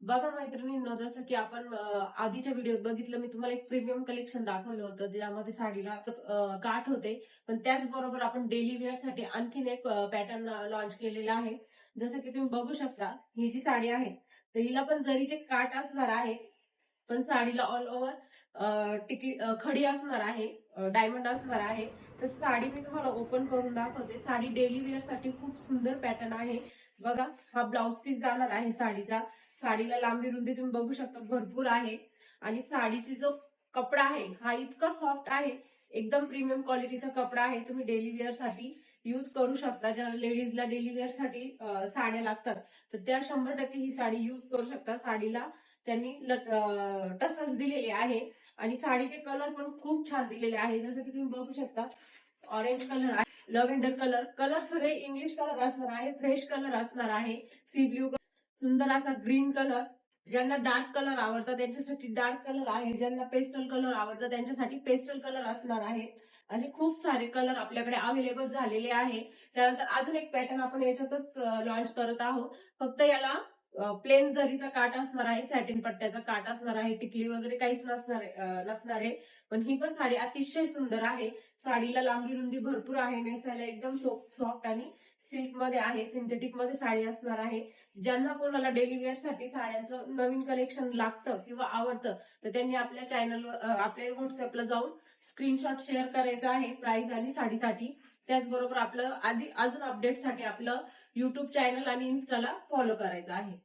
बघा मैत्रिणींनो, जसं की आपण आधीच्या व्हिडिओत बघितलं, मी तुम्हाला एक प्रीमियम कलेक्शन दाखवलं होतं ज्यामध्ये साडीला काठ होते. पण त्याचबरोबर आपण डेली वेअर साठी आणखीन एक पॅटर्न लॉन्च केलेला आहे. जसं की तुम्ही बघू शकता, ही जी साडी आहे तर हिला पण जरीचे काठ असणार आहे. पण साडीला ऑल ओव्हर खडी असणार आहे, डायमंड असणार आहे. तर साडी मी तुम्हाला ओपन करून दाखवते. साडी डेली वेअर साठी खूप सुंदर पॅटर्न आहे. बघा, हा ब्लाउज पीस जाणार आहे साडीचा. साडीला लांबी रुंदी तुम्ही बघू शकता भरपूर आहे. आणि साडीची जो कपडा आहे हा इतका सॉफ्ट आहे, एकदम प्रीमियम क्वालिटीचा कपडा आहे. तुम्ही डेली वेअर साठी युज करू शकता. ज्या लेडीजला डेली वेअर साठी साड्या लागतात तर त्या 100% ही साडी युज करू शकता. साडीला त्यांनी टसल्स दिलेले आहे आणि साडीचे कलर पण खूप छान दिलेले आहे. जसं की तुम्ही बघू शकता, ऑरेंज कलर आहे, लव्हेंडर कलर, कलर सगळे इंग्लिश कलर असणार आहे, फ्रेश कलर असणार आहे, सी ब्ल्यू, सुंदर असा ग्रीन कलर. ज्यांना डार्क कलर आवडतात त्यांच्यासाठी डार्क कलर आहे, ज्यांना पेस्टल कलर आवडतात त्यांच्यासाठी पेस्टल कलर असणार आहे. असे खूप सारे कलर आपल्याकडे अवेलेबल झालेले आहे. त्यानंतर अजून एक पॅटर्न आपण याच्यातच लॉन्च करत आहोत. फक्त याला प्लेन जरीचा काठ असणार आहे, सॅटिन पट्ट्याचा काठ असणार आहे, टिकली वगैरे काहीच नसणार आहे. पण ही पण साडी अतिशय सुंदर आहे. साडीला लांबी रुंदी भरपूर आहे, नेसायला एकदम सॉफ्ट आणि सिल्क मध्ये आहे, सिंथेटिक मध्ये साडी असणार आहे. ज्यांना कोणाला डेली वेअर साठी साड्यांचं नवीन कलेक्शन लागतं किंवा आवडतं तर त्यांनी आपल्या चॅनलवर आपल्या व्हॉट्सअपला जाऊन स्क्रीनशॉट शेअर करायचा आहे प्राइस आणि साडीसाठी. त्याचबरोबर आपलं अजून अपडेटसाठी आपलं युट्यूब चॅनल आणि इन्स्टाला फॉलो करायचं आहे.